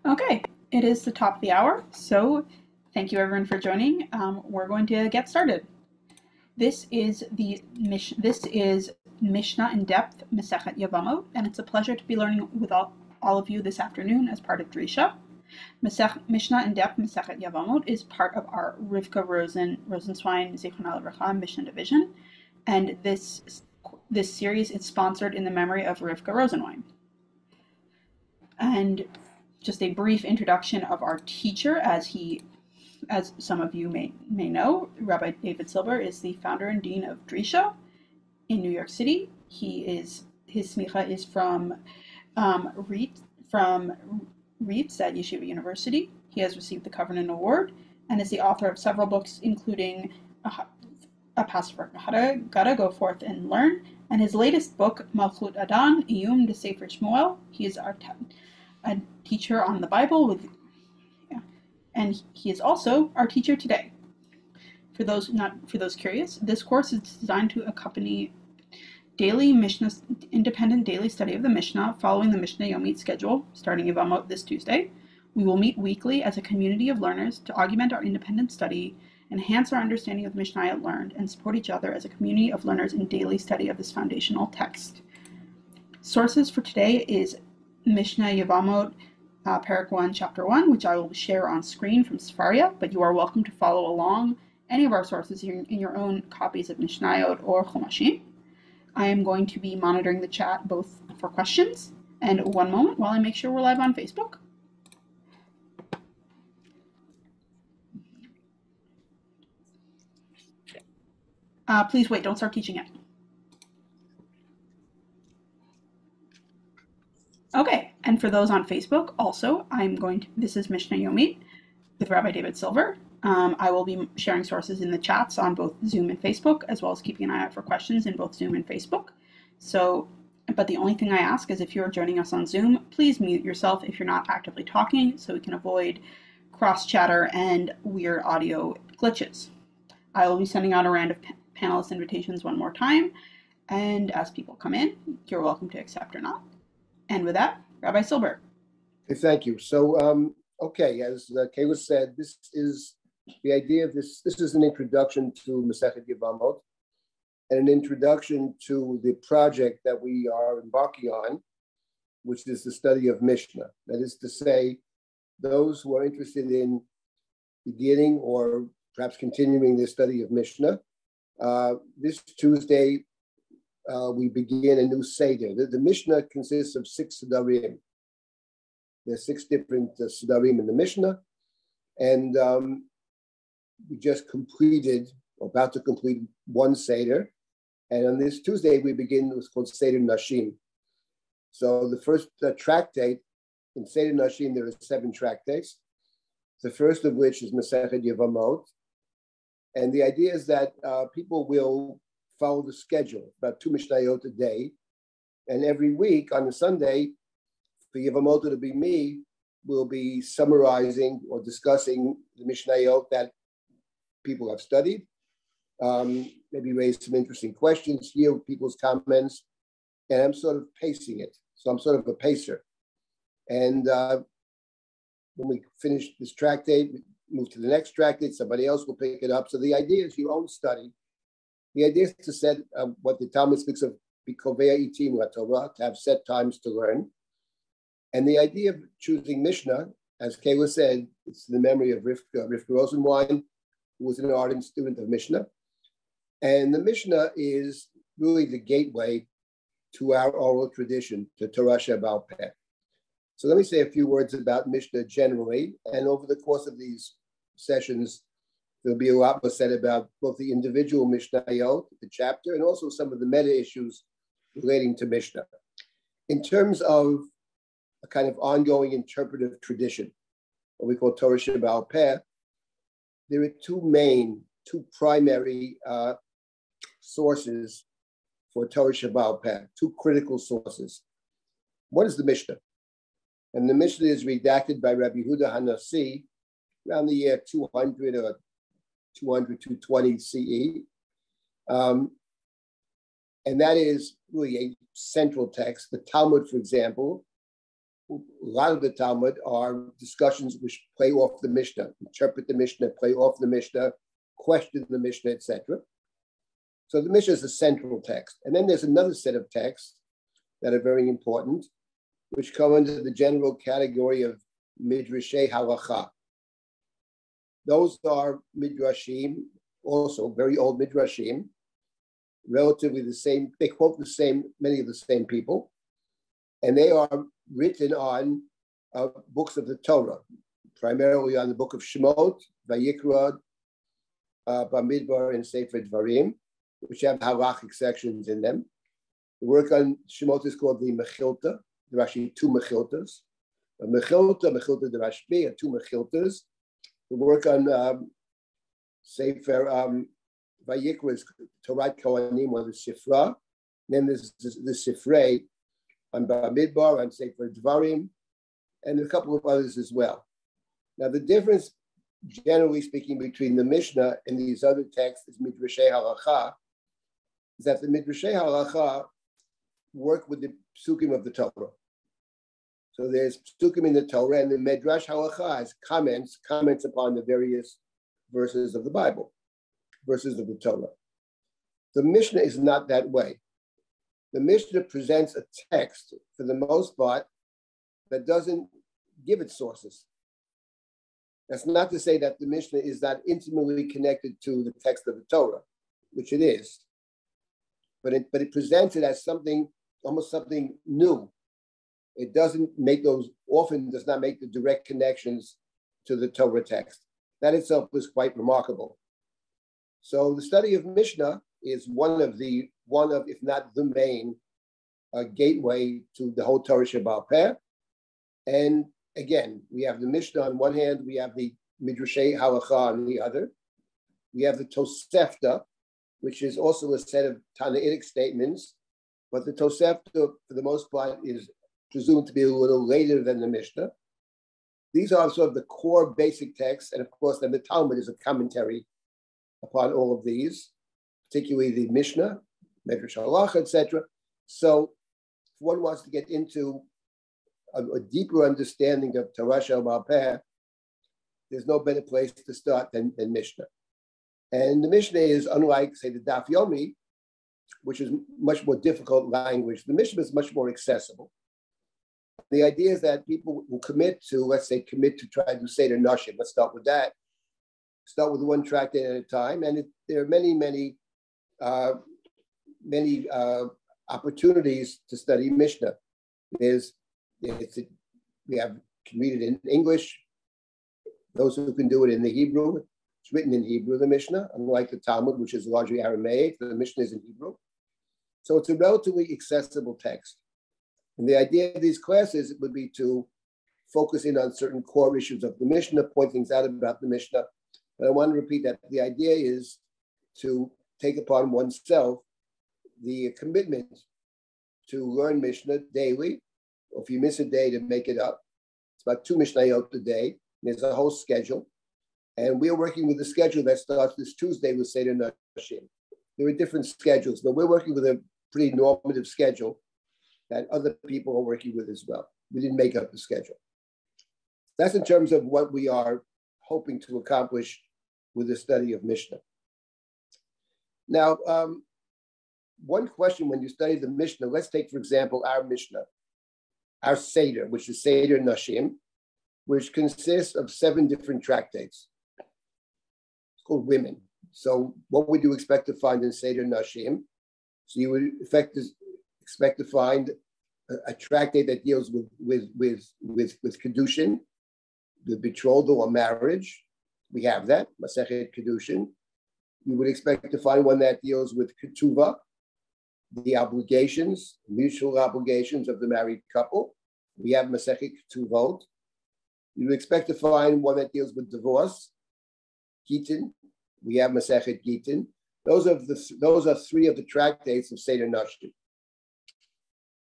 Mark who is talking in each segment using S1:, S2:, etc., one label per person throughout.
S1: Okay, it is the top of the hour, so thank you everyone for joining. We're going to get started. This is Mishnah in Depth, Masechet Yevamot, and it's a pleasure to be learning with all of you this afternoon as part of Drisha. Mishnah in Depth, Masechet Yevamot is part of our Rifka Rosenwein Rifka Mishnah Division, and this series is sponsored in the memory of Rifka Rosenwein. And just a brief introduction of our teacher, as some of you may know, Rabbi David Silber is the founder and dean of Drisha in New York City. His smicha is from Reitz at Yeshiva University. He has received the Covenant Award and is the author of several books, including a pastor Gotta Go Forth and Learn, and his latest book, Malchut Adan, Iyum de Sefer Shmuel. He is a teacher on the Bible and he is also our teacher today. For those curious, this course is designed to accompany independent daily study of the Mishnah following the Mishnah Yomit schedule starting Yevamot this Tuesday. We will meet weekly as a community of learners to augment our independent study, enhance our understanding of the mishnayot learned, and support each other as a community of learners in daily study of this foundational text. Sources for today is Mishnah Yevamot, Parak 1, Chapter 1, which I will share on screen from Sefaria, but you are welcome to follow along any of our sources in your own copies of Mishnayot or Chumashim. I am going to be monitoring the chat both for questions and one moment while I make sure we're live on Facebook. Please wait, don't start teaching yet. Okay, and for those on Facebook, also, this is Mishnah Yomit with Rabbi David Silber. I will be sharing sources in the chats on both Zoom and Facebook, as well as keeping an eye out for questions in both Zoom and Facebook. But the only thing I ask is if you're joining us on Zoom, please mute yourself if you're not actively talking so we can avoid cross-chatter and weird audio glitches. I will be sending out a round of panelist invitations one more time, and as people come in, you're welcome to accept or not. And with that, Rabbi Silber.
S2: Okay, thank you. So, okay, as Kayla said, this is the idea of this. This is an introduction to Masechet Yevamot and an introduction to the project that we are embarking on, which is the study of Mishnah. That is to say, those who are interested in beginning or perhaps continuing the study of Mishnah, this Tuesday, we begin a new Seder. The Mishnah consists of 6 Sedarim. There's 6 different Sedarim in the Mishnah. And we just completed, or about to complete, one Seder. And on this Tuesday, we begin what's called Seder Nashim. So the first tractate, in Seder Nashim, there are 7 tractates. The first of which is Masechet Yevamot. And the idea is that people will follow the schedule, about 2 mishnayot a day. And every week on a Sunday, for Yevamot to be me, will be summarizing or discussing the mishnayot that people have studied, maybe raise some interesting questions, hear people's comments, and I'm sort of pacing it. So I'm sort of a pacer. And when we finish this tractate, we move to the next tractate, somebody else will pick it up. So the idea is your own study. The idea is to set what the Talmud speaks of, bikovea itim Torah, to have set times to learn. And the idea of choosing Mishnah, as Kayla said, it's the memory of Rifka Rosenwein, who was an ardent student of Mishnah. And the Mishnah is really the gateway to our oral tradition, to Torah She'ba'al Peh. So let me say a few words about Mishnah generally. And over the course of these sessions, there'll be a lot more said about both the individual mishnayot, the chapter, and also some of the meta issues relating to Mishnah. In terms of a kind of ongoing interpretive tradition, what we call Torah She'ba'al Peh, there are 2 primary sources for Torah She'ba'al Peh, 2 critical sources. One is the Mishnah. And the Mishnah is redacted by Rabbi Yehuda Hanassi around the year 200 or 220 CE. And that is really a central text. The Talmud, for example, A lot of the Talmud are discussions which play off the Mishnah, interpret the Mishnah, play off the Mishnah, question the Mishnah, etc. So the Mishnah is a central text. And then there's another set of texts that are very important, which come under the general category of Midrashei Halacha. Those are Midrashim, also very old Midrashim, relatively the same, they quote the same, many of the same people, and they are written on books of the Torah, primarily on the book of Shemot, Vayikra, Bamidbar, and Sefer Dvarim, which have halachic sections in them. The work on Shemot is called the Mechilta. There are actually two Mechiltas. A Mechilta de Rashbi, are two Mechiltas. The work on Sefer Vayikra is Torah Kohanim, or the Sifra. Then there's the Sifrei on Bamidbar, on Sefer Dvarim, and a couple of others as well. Now, the difference, generally speaking, between the Mishnah and these other texts is Midrashei Halacha, is that the Midrashei Halacha work with the psukim of the Torah. So there's psukim in the Torah, and the Midrash Halacha has comments upon the various verses of the Bible, verses of the Torah. The Mishnah is not that way. The Mishnah presents a text, for the most part, that doesn't give its sources. That's not to say that the Mishnah is not intimately connected to the text of the Torah, which it is. But it presents it as something, almost something new. It doesn't make those, often does not make the direct connections to the Torah text. That itself is quite remarkable. So the study of Mishnah is one of, if not the main, gateway to the whole Torah Sheba'al Peh. And again, we have the Mishnah on one hand, we have the Midrashei Halacha on the other. We have the Tosefta, which is also a set of Tanaitic statements, but the Tosefta, for the most part, is presumed to be a little later than the Mishnah. These are sort of the core basic texts, and of course, then the Talmud is a commentary upon all of these, particularly the Mishnah, Midrash Halacha, etc. So, if one wants to get into a deeper understanding of Torah Sheba'al Peh, there's no better place to start than Mishnah. And the Mishnah is unlike, say, the Daf Yomi, which is much more difficult language. The Mishnah is much more accessible. The idea is that people will commit to, let's say, try to do Seder Nashim. Let's start with that. Start with one tractate at a time. And there are many opportunities to study Mishnah. We can read it in English. Those who can do it in the Hebrew, it's written in Hebrew, the Mishnah, unlike the Talmud, which is largely Aramaic. The Mishnah is in Hebrew. So it's a relatively accessible text. And the idea of these classes would be to focus in on certain core issues of the Mishnah, point things out about the Mishnah. But I want to repeat that the idea is to take upon oneself the commitment to learn Mishnah daily, or if you miss a day, to make it up. It's about 2 mishnayot a day. There's a whole schedule. And we're working with a schedule that starts this Tuesday with Seder Nashim. There are different schedules, but we're working with a pretty normative schedule that other people are working with as well. We didn't make up the schedule. That's in terms of what we are hoping to accomplish with the study of Mishnah. Now, one question when you study the Mishnah, let's take, for example, our Mishnah, our Seder, which is Seder Nashim, which consists of 7 different tractates. It's called Women. So what would you expect to find in Seder Nashim? So you would expect to find a tractate that deals with Kedushin, the betrothal or marriage. We have that, Masechet Kedushin. You would expect to find one that deals with Ketuvah, the obligations, mutual obligations of the married couple. We have Masechet Ketuvot. You would expect to find one that deals with divorce, Gitin. We have Masechet Gitin. Those are 3 of the tractates of Seder Nashim.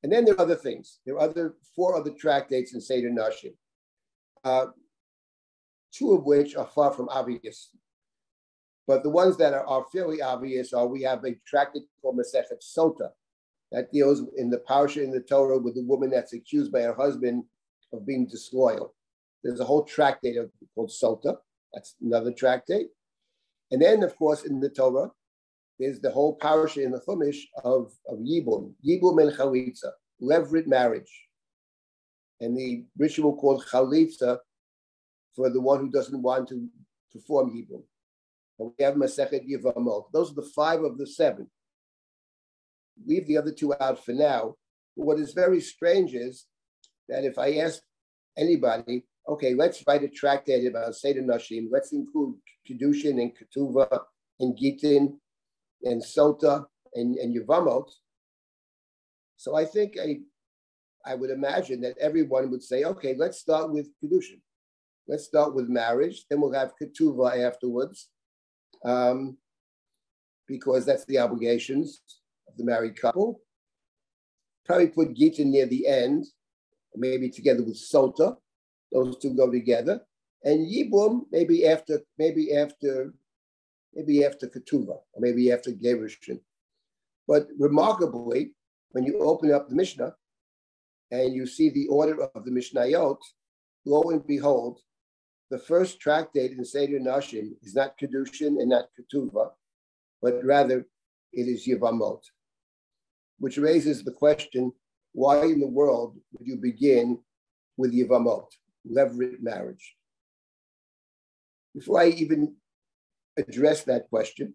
S2: And then there are other things. There are 4 other tractates in Seder Nashim, 2 of which are far from obvious. But the ones that are fairly obvious are, we have a tractate called Masechet Sota that deals in the parasha in the Torah with the woman that's accused by her husband of being disloyal. There's a whole tractate called Sota. That's another tractate. And then, of course, in the Torah, there's the whole parasha in the Chumash of Yibum and Chalitza, levirate marriage. And the ritual called Chalitza for the one who doesn't want to perform Yibum. And we have Masechet Yevamot. Those are the 5 of the 7. Leave the other 2 out for now. But what is very strange is that if I ask anybody, okay, let's write a tractate about Seder Nashim, let's include Kedushin and Ketuvah and Gitin and Sota and Yevamot. So I think I would imagine that everyone would say, okay, let's start with Kedushin. Let's start with marriage, then we'll have Ketuvah afterwards, because that's the obligations of the married couple. Probably put Gitin near the end, maybe together with Sota. Those 2 go together. And Yibum, maybe after Ketuvah, or maybe after Gerushin. But remarkably, when you open up the Mishnah and you see the order of the mishnayot, lo and behold, the first tractate in Seder Nashim is not Kedushin and not Ketuvah, but rather it is Yevamot, which raises the question, why in the world would you begin with Yevamot, levirate marriage? Before I even address that question,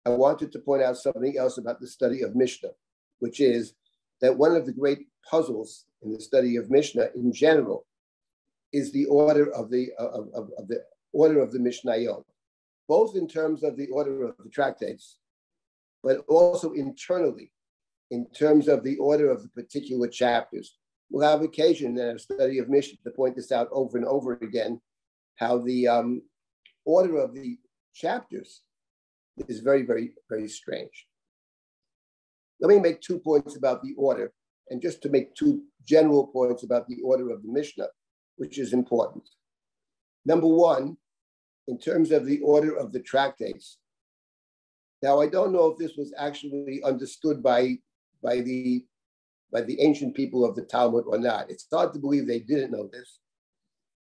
S2: I wanted to point out something else about the study of Mishnah, which is that one of the great puzzles in the study of Mishnah in general is the order of the order of the mishnayot, both in terms of the order of the tractates, but also internally in terms of the order of the particular chapters. We'll have occasion in our study of Mishnah to point this out over and over again, how the order of the chapters is very, very, very strange. Let me make 2 points about the order, and just to make 2 general points about the order of the Mishnah, which is important. Number 1, in terms of the order of the tractates. Now, I don't know if this was actually understood by the ancient people of the Talmud or not. It's hard to believe they didn't know this,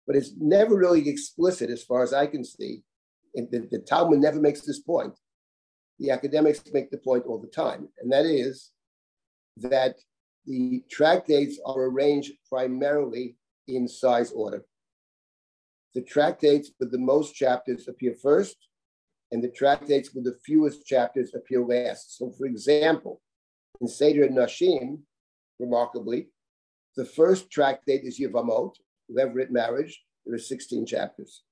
S2: but it's never really explicit as far as I can see. The Talmud never makes this point. The academics make the point all the time, and that is that the tractates are arranged primarily in size order. The tractates with the most chapters appear first, and the tractates with the fewest chapters appear last. So, for example, in Seder Nashim, remarkably, the first tractate is Yevamot, levirate marriage. There are 16 chapters.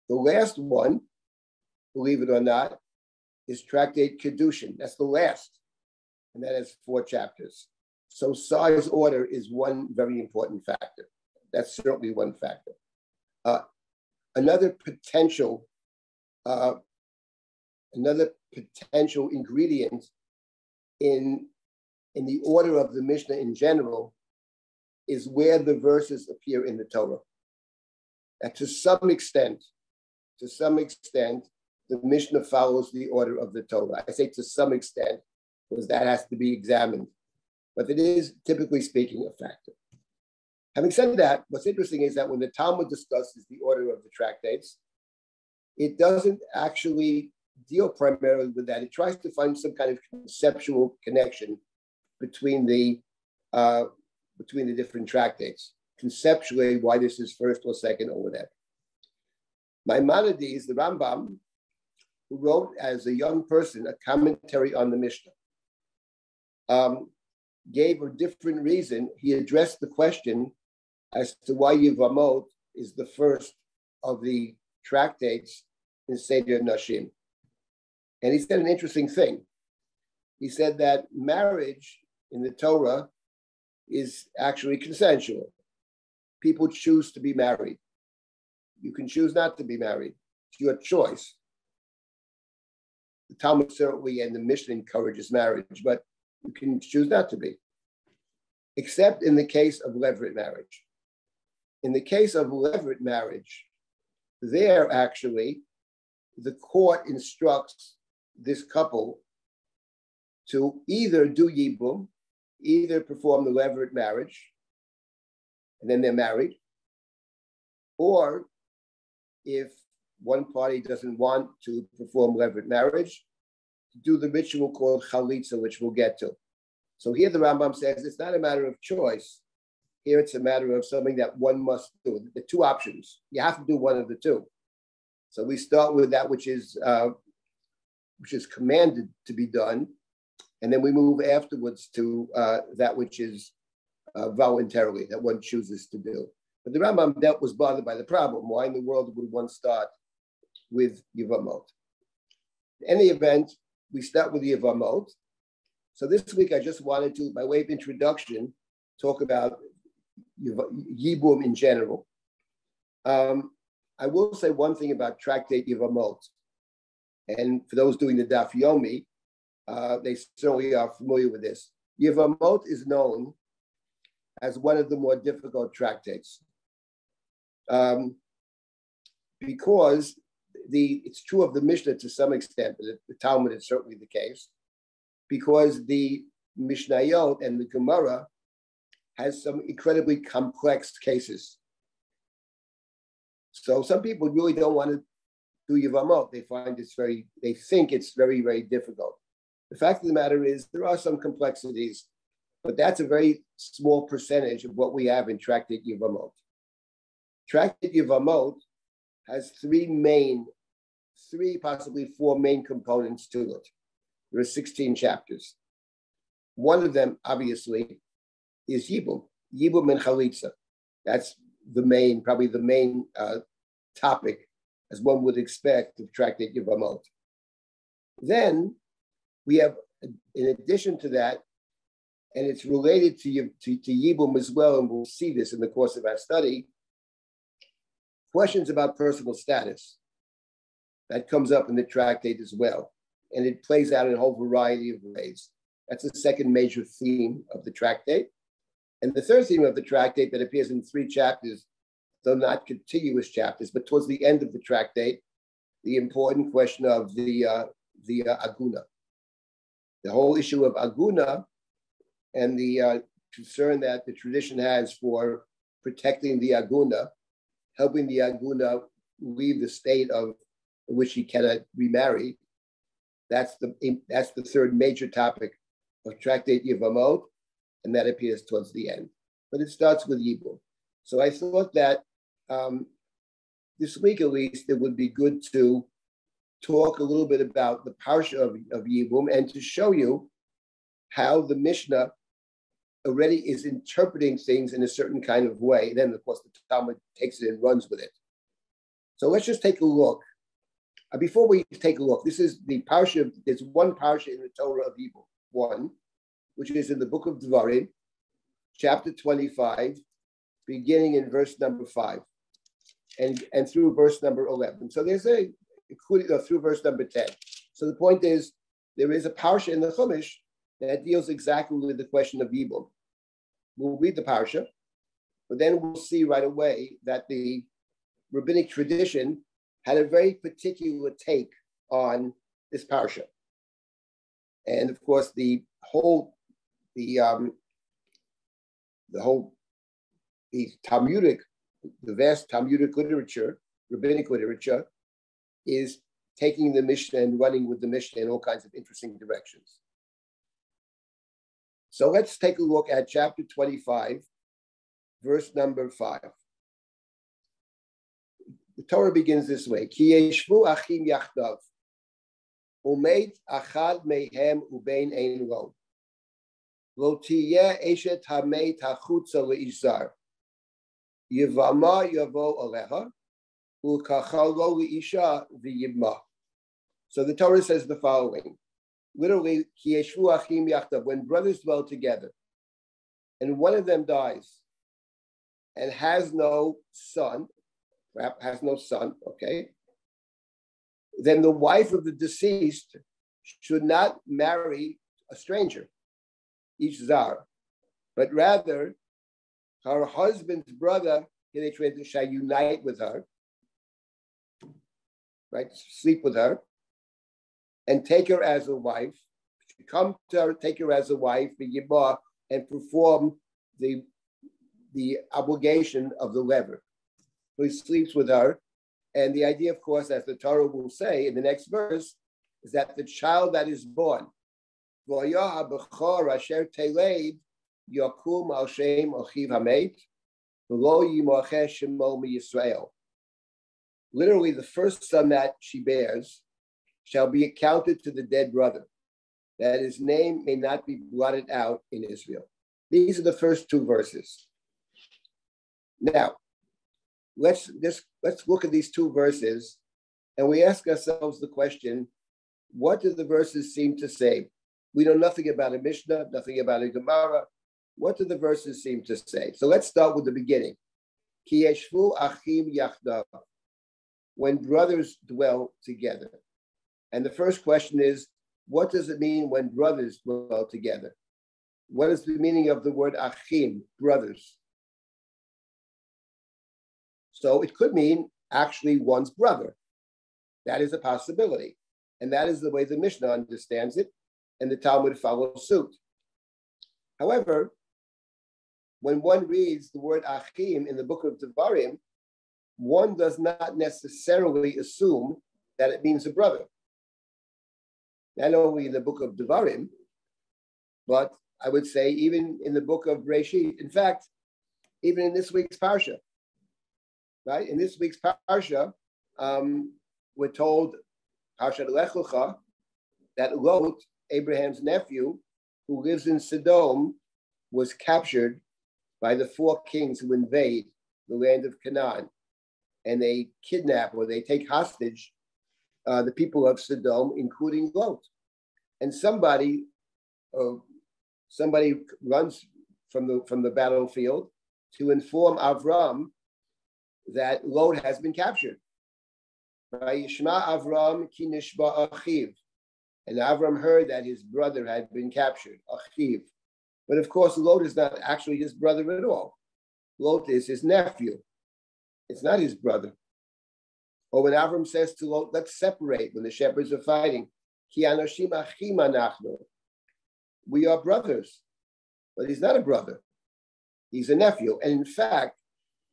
S2: The last one, believe it or not, is Tractate Kedushin. That's the last, and that has 4 chapters. So size order is one very important factor. That's certainly one factor. Another potential ingredient in the order of the Mishnah in general is where the verses appear in the Torah. And to some extent, the Mishnah follows the order of the Torah. I say to some extent because that has to be examined, but it is, typically speaking, a factor. Having said that, what's interesting is that when the Talmud discusses the order of the tractates, it doesn't actually deal primarily with that. It tries to find some kind of conceptual connection between the different tractates, conceptually why this is first or second or whatever. Maimonides, the Rambam, who wrote as a young person a commentary on the Mishnah, gave a different reason. He addressed the question as to why Yevamot is the first of the tractates in Seder Nashim. And he said an interesting thing. He said that marriage in the Torah is actually consensual. People choose to be married. You can choose not to be married. It's your choice. The Talmud certainly and the Mishnah encourages marriage, but you can choose not to be, except in the case of levirate marriage. In the case of levirate marriage, there actually, the court instructs this couple to either do yibum, either perform the levirate marriage, and then they're married. Or if one party doesn't want to perform levirate marriage, do the ritual called chalitza, which we'll get to. So here the Rambam says it's not a matter of choice. Here it's a matter of something that one must do. The two options. You have to do one of the two. So we start with that which is commanded to be done, and then we move afterwards to that which is voluntarily, that one chooses to do. But the Rambam was bothered by the problem. Why in the world would one start with Yevamot? In any event, we start with Yevamot. So this week I just wanted to, by way of introduction, talk about Yibum in general. I will say one thing about Tractate Yevamot. And for those doing the Daf Yomi, they certainly are familiar with this. Yevamot is known as one of the more difficult tractates. Because it's true of the Mishnah to some extent, but the Talmud is certainly the case, because the mishnayot and the Gemara has some incredibly complex cases. So some people really don't want to do Yevamot. They think it's very, very difficult. The fact of the matter is there are some complexities, but that's a very small percentage of what we have in Tractate Yevamot. Tractate Yevamot has possibly four main components to it. There are 16 chapters. One of them, obviously, is Yibum and Chalitza. That's probably the main topic, as one would expect, of Tractate Yevamot. Then we have, in addition to that, and it's related to Yibum as well, and we'll see this in the course of our study, questions about personal status. That comes up in the tractate as well, and it plays out in a whole variety of ways. That's the second major theme of the tractate. And the third theme of the tractate that appears in 3 chapters, though not contiguous chapters, but towards the end of the tractate, the important question of the aguna. The whole issue of aguna and the concern that the tradition has for protecting the aguna, helping the aguna leave the state in which he cannot remarry. That's the third major topic of Tractate Yevamot, and that appears towards the end. But it starts with Yibum. So I thought that this week, at least, it would be good to talk a little bit about the parsha of Yibum and to show you how the Mishnah already is interpreting things in a certain kind of way. Then, of course, the Talmud takes it and runs with it. So let's just take a look. Before we take a look, this is the parsha. There's one parsha in the Torah of Yibum, one, which is in the book of Devarim, chapter 25, beginning in verse number 5, and through verse number 11. So there's through verse number 10. So the point is, there is a parsha in the Chumash that deals exactly with the question of Yibum. We'll read the parsha, but then we'll see right away that the rabbinic tradition had a very particular take on this parsha. And of course, the vast Talmudic literature, rabbinic literature, is taking the Mishnah and running with the Mishnah in all kinds of interesting directions. So let's take a look at chapter 25, verse number 5. The Torah begins this way: Ki yeshvu achim yachdav, umeid achad mehem ubein ein lo, lo tiyeh eshet hamet hachutza leish zar, yevama yavo aleha, ulkachal lo leisha v'yibma. So the Torah says the following, literally, Ki yeshvu achim yachdav, when brothers dwell together, and one of them dies and has no son, okay, then the wife of the deceased should not marry a stranger, each zar, but rather her husband's brother, shall unite with her, right, sleep with her, and take her as a wife, come to her, take her as a wife, and perform the the obligation of the lever. So he sleeps with her. And the idea, of course, as the Torah will say in the next verse, is that the child that is born, literally the first son that she bears shall be accounted to the dead brother, that his name may not be blotted out in Israel. These are the first two verses. Now, let's look at these two verses, and we ask ourselves the question, what do the verses seem to say? We know nothing about a Mishnah, nothing about a Gemara. What do the verses seem to say? So let's start with the beginning. Ki yeshvu achim yachdav, when brothers dwell together. And the first question is, what does it mean when brothers dwell together? What is the meaning of the word achim, brothers? So it could mean actually one's brother. That is a possibility. And that is the way the Mishnah understands it, and the Talmud follows suit. However, when one reads the word achim in the book of Devarim, one does not necessarily assume that it means a brother. Not only in the book of Devarim, but I would say even in the book of Breshit. In fact, even in this week's Parsha, right? In this week's Parsha, we're told, Parshat Lech Lecha, that Lot, Abraham's nephew, who lives in Sodom, was captured by the four kings who invade the land of Canaan. And they kidnap or they take hostage the people of Sodom, including Lot. And somebody runs from the battlefield to inform Avram that Lot has been captured. Yishma Avram ki nishba achiv. And Avram heard that his brother had been captured, achiv. But of course, Lot is not actually his brother at all. Lot is his nephew. It's not his brother. Or when Avram says to Lot, let's separate when the shepherds are fighting, ki anoshim achim anachnu. We are brothers. But he's not a brother. He's a nephew. And in fact,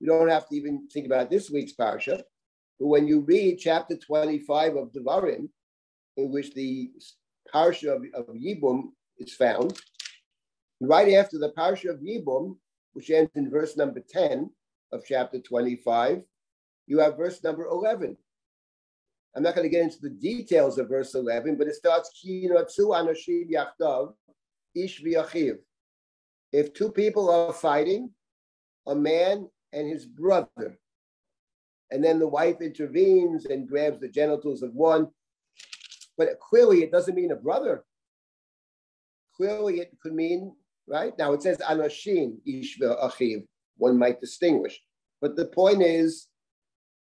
S2: you don't have to even think about this week's parsha. But when you read chapter 25 of Devarim, in which the parsha of Yibum is found, right after the parsha of Yibum, which ends in verse number 10 of chapter 25, you have verse number 11. I'm not going to get into the details of verse 11, but it starts, Ki yinatzu anoshim yachdav, ish v'achiv. If two people are fighting, a man and his brother, and then the wife intervenes and grabs the genitals of one, but clearly it doesn't mean a brother. Clearly it could mean, right? Now it says anoshim ish v'achiv, one might distinguish. But the point is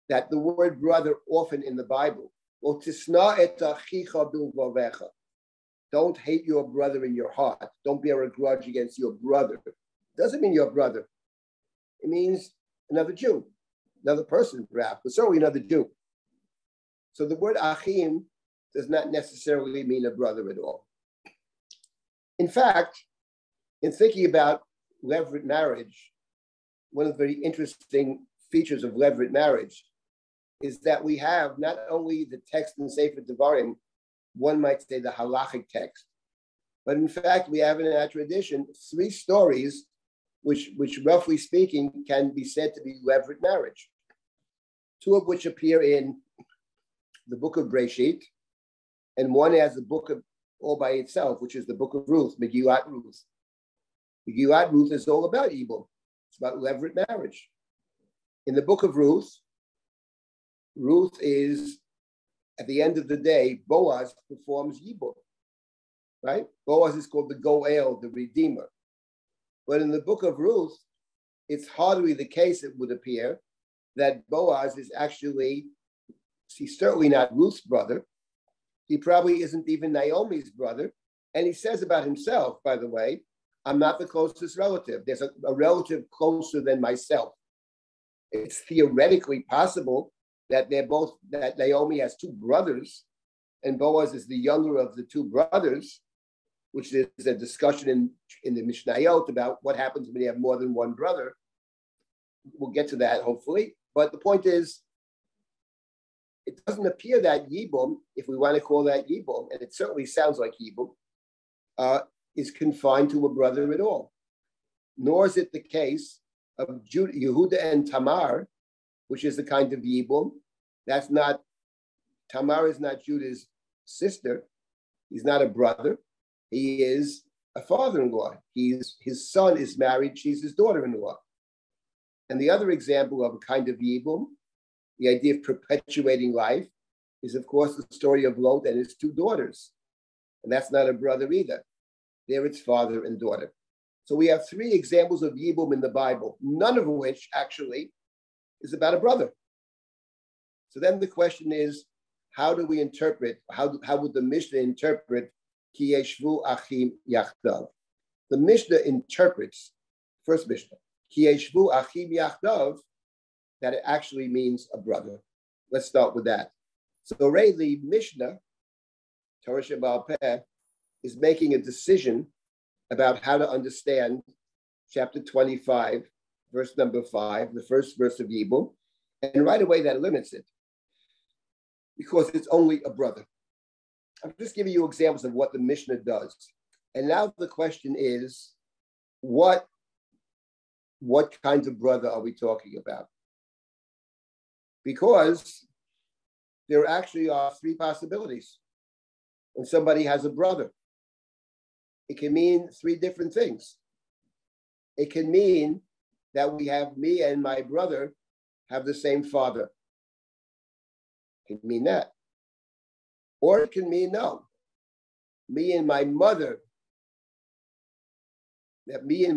S2: that the word brother often in the Bible, don't hate your brother in your heart. Don't bear a grudge against your brother. Doesn't mean your brother. It means another Jew, another person perhaps, but certainly another Jew. So the word achim does not necessarily mean a brother at all. In fact, in thinking about levirate marriage, one of the very interesting features of levirate marriage is that we have not only the text in Sefer Devarim, one might say the halachic text, but in fact we have in our tradition 3 stories which roughly speaking can be said to be levirate marriage. 2 of which appear in the book of Breshit, and one has a book of all by itself, which is the book of Ruth, Megillat Ruth. Megillat Ruth is all about Yibum. It's about levirate marriage. In the book of Ruth, Ruth is, at the end of the day, Boaz performs Yibum, right? Boaz is called the Goel, the Redeemer. But in the book of Ruth, it's hardly the case, it would appear, that Boaz is actually, he's certainly not Ruth's brother. He probably isn't even Naomi's brother. And he says about himself, by the way, I'm not the closest relative. There's a relative closer than myself. It's theoretically possible that that Naomi has 2 brothers, and Boaz is the younger of the 2 brothers, which is a discussion in the mishnayot about what happens when you have more than one brother. we'll get to that hopefully. But the point is, it doesn't appear that Yibum, if we want to call that Yibum, and it certainly sounds like Yibum, is confined to a brother at all. Nor is it the case of Yehuda and Tamar, which is the kind of Yibum. That's not, Tamar is not Judah's sister. He's not a brother. He is a father-in-law. His son is married. She's his daughter-in-law. And the other example of a kind of Yibum, the idea of perpetuating life, is of course the story of Lot and his two daughters. And that's not a brother either. There it's father and daughter. So we have three examples of Yibum in the Bible, none of which actually is about a brother. So then the question is, how do we interpret, how would the Mishnah interpret Ki yeshvu achim yachdav? The Mishnah interprets, first Mishnah, Ki yeshvu achim yachdav, that it actually means a brother. Let's start with that. So Ray, the Mishnah, Torah Sheba'al Peh, is making a decision about how to understand chapter 25, verse number 5, the first verse of Yibum, and right away that limits it, because it's only a brother. I'm just giving you examples of what the Mishnah does. And now the question is, what kind of brother are we talking about? Because there actually are three possibilities. When somebody has a brother, it can mean three different things. It can mean that me and my brother have the same father. It can mean that. Or it can mean no. Me and my mother, that me and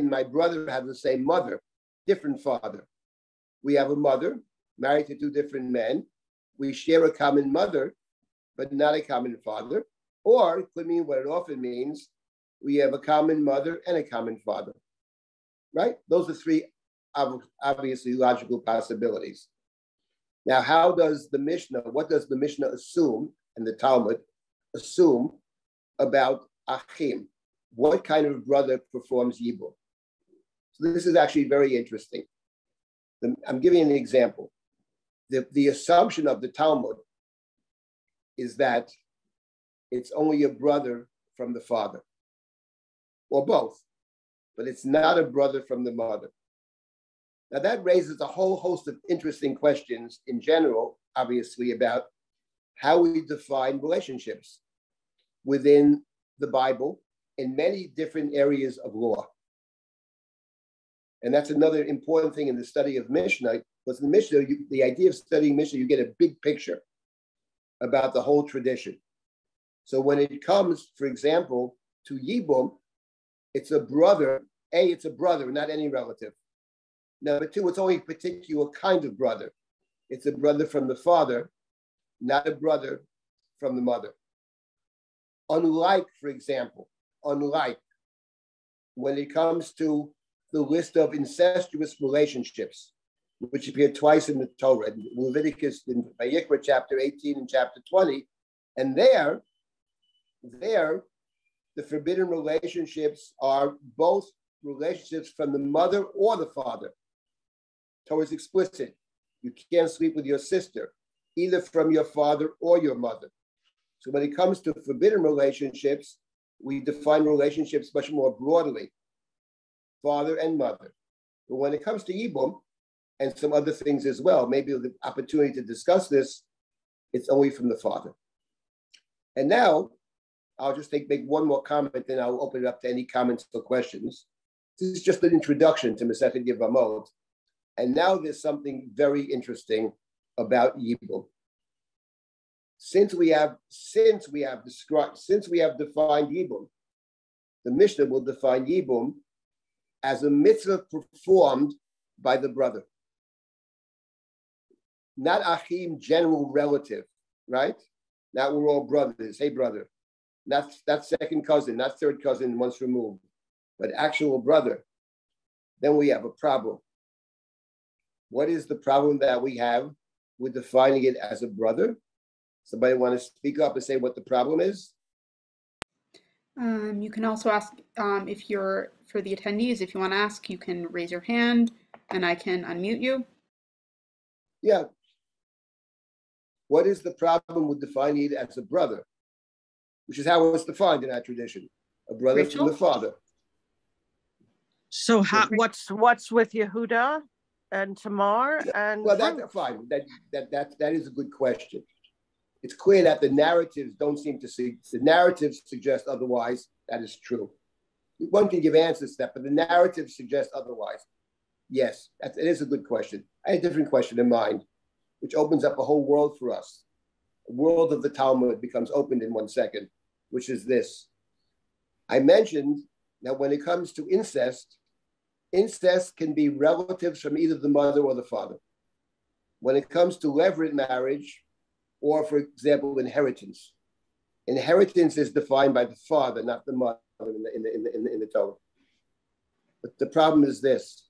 S2: my brother have the same mother, different father. We have a mother married to two different men. We share a common mother, but not a common father. Or it could mean what it often means, we have a common mother and a common father, right? Those are three obviously logical possibilities. Now, what does the Mishnah assume, and the Talmud assume about Achim? What kind of brother performs Yibum? So this is actually very interesting. I'm giving an example. The assumption of the Talmud is that it's only a brother from the father, or both, but it's not a brother from the mother. Now that raises a whole host of interesting questions in general, obviously, about how we define relationships within the Bible in many different areas of law. And that's another important thing in the study of Mishnah, because in Mishnah, the idea of studying Mishnah, you get a big picture about the whole tradition. So when it comes, for example, to Yibum, it's a brother. It's a brother, not any relative. Number two, it's only a particular kind of brother. It's a brother from the father, not a brother from the mother. Unlike, for example, when it comes to the list of incestuous relationships, which appear twice in the Torah, in Leviticus, in Vayikra chapter 18 and chapter 20, and there, the forbidden relationships are both relationships from the mother or the father. Torah is explicit. You can't sleep with your sister, either from your father or your mother. So when it comes to forbidden relationships, we define relationships much more broadly, father and mother. But when it comes to Yibum, and some other things as well, maybe the opportunity to discuss this, it's only from the father. And now, I'll just make one more comment, then I'll open it up to any comments or questions. This is just an introduction to Masechet Yevamot. And now there's something very interesting about Yibum. Since we have defined Yibum, the Mishnah will define Yibum as a mitzvah performed by the brother. Not Achim, general relative, right? Not we're all brothers. Hey, brother. Not second cousin, not third cousin once removed, but actual brother. Then we have a problem. What is the problem that we have with defining it as a brother? Somebody want to speak up and say what the problem is?
S1: You can also ask, for the attendees, if you want to ask, you can raise your hand, and I can unmute you.
S2: Yeah. What is the problem with defining it as a brother? Which is how it's defined in our tradition. A brother
S1: Rachel?
S2: from the father.
S3: So what's with Yehuda and Tamar and
S2: Well,
S3: Ruth?
S2: that's fine. That is a good question. It's clear that the narratives suggest otherwise. That is true. One can give answers to that, but the narratives suggest otherwise. Yes, it is a good question. I had a different question in mind, which opens up a whole world for us. A world of the Talmud becomes opened in 1 second, which is this. I mentioned that when it comes to incest can be relatives from either the mother or the father. When it comes to levirate marriage, or for example, inheritance is defined by the father, not the mother in the Torah. But the problem is this.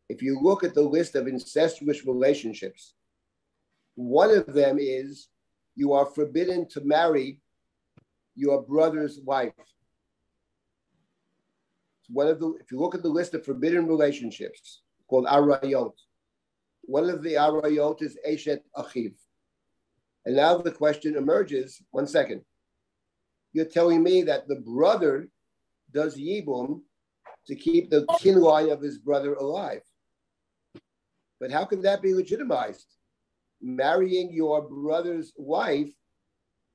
S2: If you look at the list of incestuous relationships, one of them is you are forbidden to marry your brother's wife. If you look at the list of forbidden relationships called arayot, one of the arayot is eshet achiv. And now the question emerges, 1 second. You're telling me that the brother does yibum to keep the kin line of his brother alive. But how can that be legitimized? Marrying your brother's wife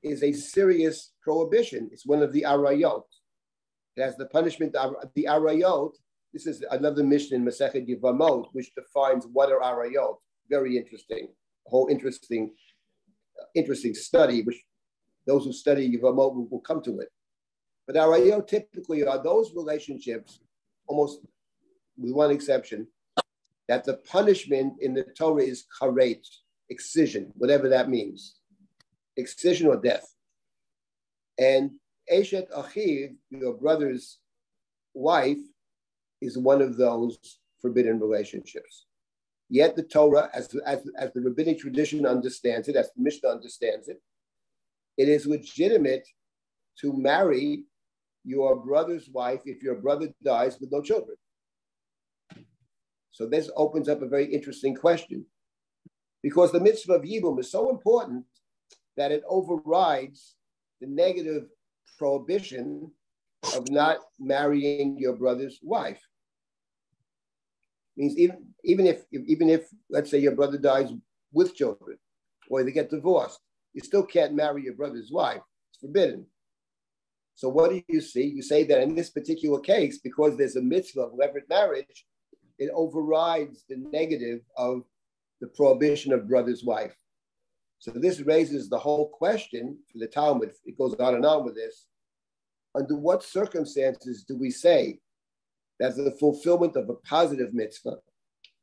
S2: is a serious prohibition. It's one of the arayot. It has the punishment of the arayot. This is another Mishnah in Masechet Yevamot, which defines what are arayot. Very interesting. A whole interesting study, which those who study Yevamot will come to it. But arayot typically are those relationships, almost with one exception, that the punishment in the Torah is karet, excision, whatever that means, excision or death. And eshet achiv, your brother's wife, is one of those forbidden relationships. Yet the Torah, as the rabbinic tradition understands it, as the Mishnah understands it, it is legitimate to marry your brother's wife if your brother dies with no children. So this opens up a very interesting question, because the mitzvah of yibum is so important that it overrides the negative prohibition of not marrying your brother's wife. Means even if let's say your brother dies with children, or they get divorced, you still can't marry your brother's wife. It's forbidden. So what do you see? You say that in this particular case, because there's a mitzvah of levirate marriage, it overrides the negative of the prohibition of brother's wife. So this raises the whole question for the Talmud. It goes on and on with this. Under what circumstances do we say that the fulfillment of a positive mitzvah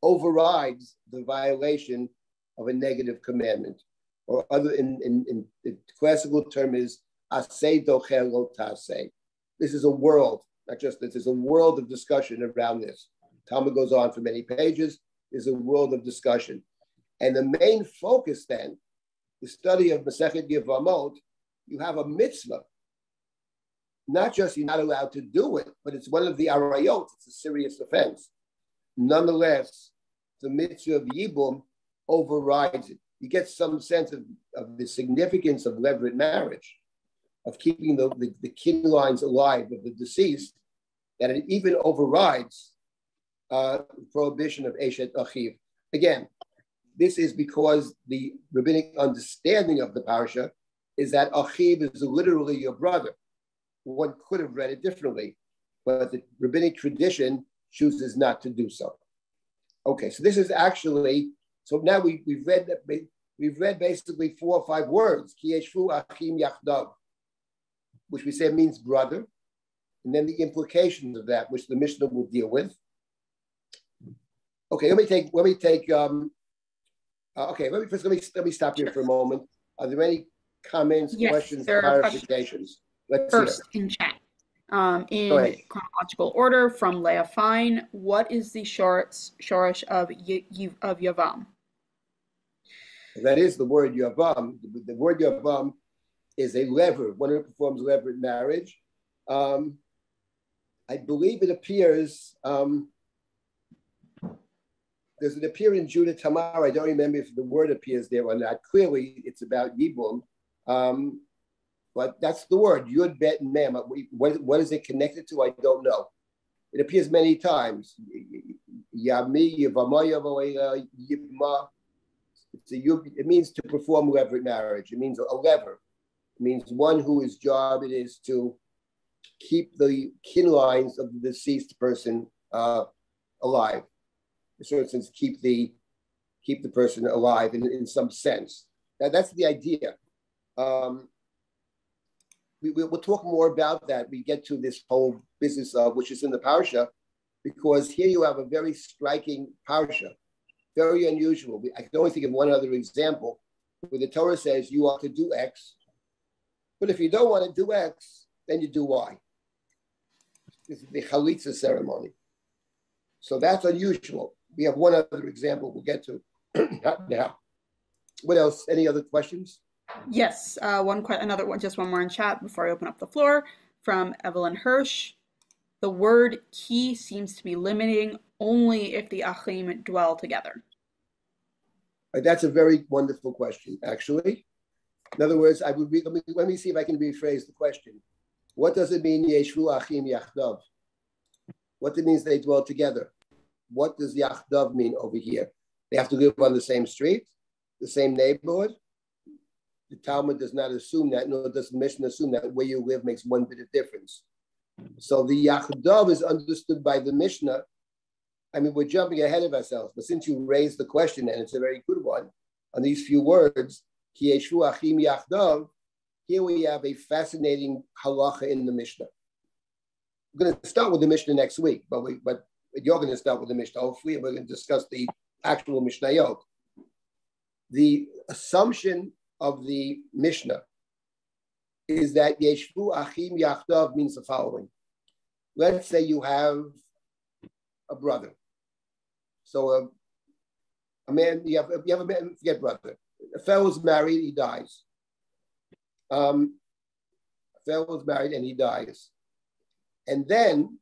S2: overrides the violation of a negative commandment? Or other in the classical term is aseh docher lo taseh. This is a world, not just this, is a world of discussion around this. Talmud goes on for many pages. There's a world of discussion. And the main focus then, the study of Masechet Yevamot, you have a mitzvah. Not just you're not allowed to do it, but it's one of the arayot. It's a serious offense. Nonetheless, the mitzvah of yibum overrides it. You get some sense of the significance of levirate marriage, of keeping the kin lines alive of the deceased, that it even overrides prohibition of eshet achiv. Again, this is because the rabbinic understanding of the parsha is that achiv is literally your brother. One could have read it differently, but the rabbinic tradition chooses not to do so. Okay, so this is actually, so now we've read basically 4 or 5 words, ki yeshvu achim yachdav, which we say means brother, and then the implications of that, which the Mishnah will deal with. Okay, let me stop here for a moment. Are there any comments,
S1: Yes,
S2: questions,
S1: there are
S2: clarifications? Let's
S1: first
S2: hear.
S1: in chat. In chronological order, from Leah Fine, what is the shorish of Yavam?
S2: That is the word Yavam. The word Yavam is a lever, one who performs levirate marriage. I believe it appears Does it appear in Judah Tamar? I don't remember if the word appears there or not. Clearly, it's about Yibum. But that's the word, Yud Bet Mem. What is it connected to? I don't know. It appears many times. Yami, Yivama, Yibma. It means to perform levirate marriage. It means a lever. It means one whose job it is to keep the kin lines of the deceased person alive. In a certain sense, keep the person alive in some sense. That's the idea. We'll talk more about that. We get to this whole business of which is in the parsha, because here you have a very striking parsha, very unusual. I can only think of one other example where the Torah says you are to do X, but if you don't want to do X, then you do Y. This is the chalitza ceremony. So that's unusual. We have one other example we'll get to not now. What else? Any other questions?
S1: Yes, another one, just one more in chat before I open up the floor from Evelyn Hirsch. The word ki seems to be limiting only if the achim dwell together.
S2: That's a very wonderful question, actually. In other words, let me see if I can rephrase the question. What does it mean, yeshvu achim yachdav? What it means they dwell together. What does yachdav mean over here? They have to live on the same street, the same neighborhood. The Talmud does not assume that, nor does the Mishnah assume that where you live makes one bit of difference. So the yachdav is understood by the Mishnah. I mean, we're jumping ahead of ourselves, but since you raised the question, and it's a very good one, on these few words, ki yeshvu achim yachdav, here we have a fascinating halacha in the Mishnah. We're going to start with the Mishnah next week, but you're going to start with the Mishnah. Hopefully, we're going to discuss the actual mishnayot. The assumption of the Mishnah is that yeshvu achim yachdav means the following. Let's say you have a brother. So a man, you have a man, forget brother. A fellow's married, he dies. A fellow's married and he dies. And then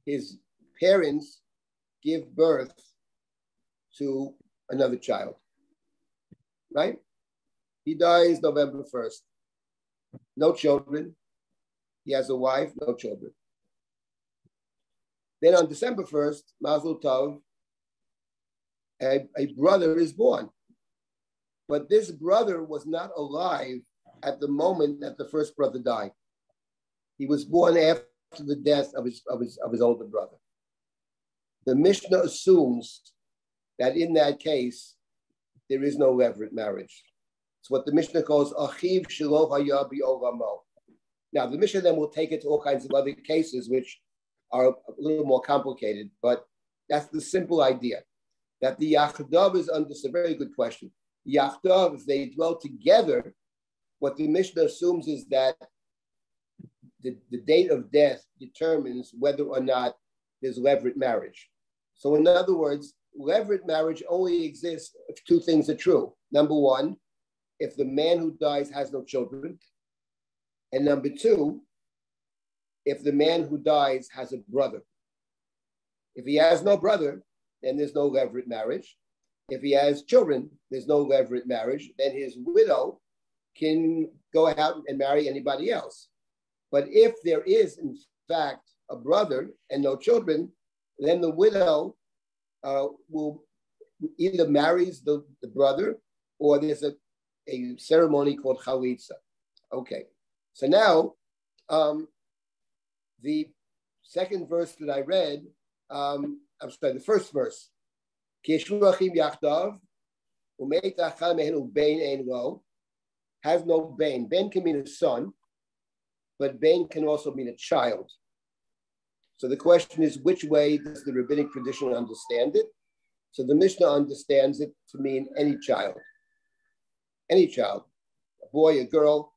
S2: his parents give birth to another child, right? He dies November 1st. No children. He has a wife, no children. Then on December 1st, Mazel Tov, a brother is born. But this brother was not alive at the moment that the first brother died. He was born after the death of his older brother. The Mishnah assumes that in that case, there is no levirate marriage. It's what the Mishnah calls achiv shelo haya bi'olamo. Now, the Mishnah then will take it to all kinds of other cases, which are a little more complicated, but that's the simple idea. That the yachdav is under, it's a very good question. Yachdav, if they dwell together, what the Mishnah assumes is that the date of death determines whether or not there's levirate marriage. So in other words, levirate marriage only exists if two things are true. Number one, if the man who dies has no children. And number two, if the man who dies has a brother. If he has no brother, then there's no levirate marriage. If he has children, there's no levirate marriage. Then his widow can go out and marry anybody else. But if there is, in fact, a brother and no children, then the widow will either marries the brother, or there's a ceremony called chalitza. Okay, so now the second verse that I read, the first verse, has no bain. Bain can mean a son, but bain can also mean a child. So the question is, which way does the rabbinic tradition understand it? So the Mishnah understands it to mean any child, a boy, a girl.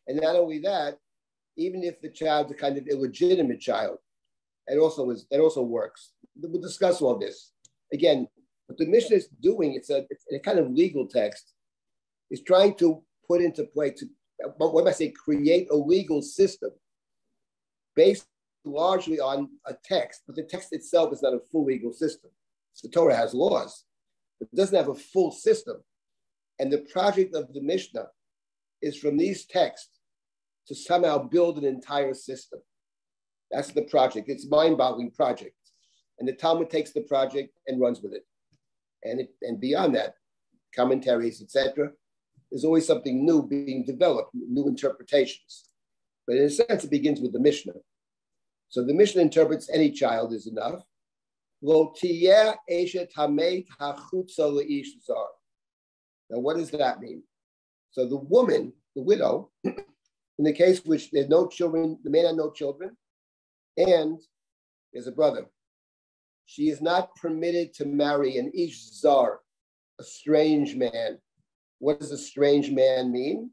S2: And not only that, even if the child's a kind of illegitimate child, it also works. We'll discuss all this. Again, what the Mishnah is doing, it's a kind of legal text, is trying to put into play, what I say, create a legal system based largely on a text, but the text itself is not a full legal system. The Torah has laws, but it doesn't have a full system. And the project of the Mishnah is from these texts to somehow build an entire system. That's the project. It's a mind-boggling project. And the Talmud takes the project and runs with it. And beyond that, commentaries, etc., there's always something new being developed, new interpretations. But in a sense, it begins with the Mishnah. So the Mishnah interprets any child is enough. Lo tiyeh eshet hamet hachutza leish zar. Now, what does that mean? So the woman, the widow, in the case which there's no children, the man had no children, and there's a brother, she is not permitted to marry an ish zar, a strange man. What does a strange man mean?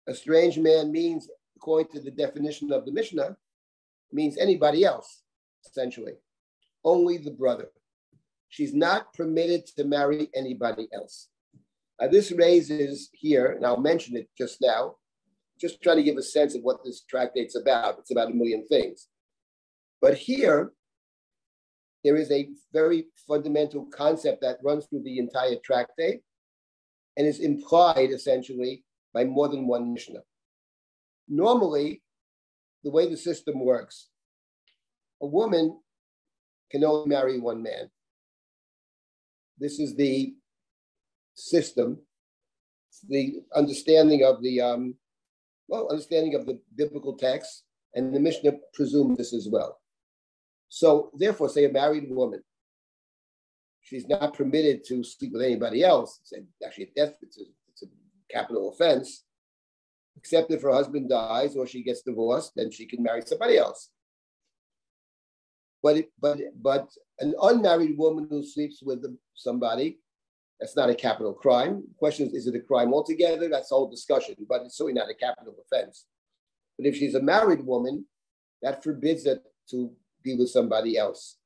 S2: A strange man means, according to the definition of the Mishnah, means anybody else, essentially. Only the brother. She's not permitted to marry anybody else. Now, this raises here, and I'll mention it just now, just trying to give a sense of what this tractate's about. It's about a million things. But here, there is a very fundamental concept that runs through the entire tractate and is implied, essentially, by more than one Mishnah. Normally, the way the system works, a woman can only marry one man. This is the system, the understanding of the biblical text, and the Mishnah presumes this as well. So, therefore, say a married woman, she's not permitted to sleep with anybody else. It's actually a death, it's a capital offense, except if her husband dies or she gets divorced, then she can marry somebody else. But an unmarried woman who sleeps with somebody, that's not a capital crime. The question is it a crime altogether? That's the whole discussion, but it's certainly not a capital offense. But if she's a married woman, that forbids her to be with somebody else.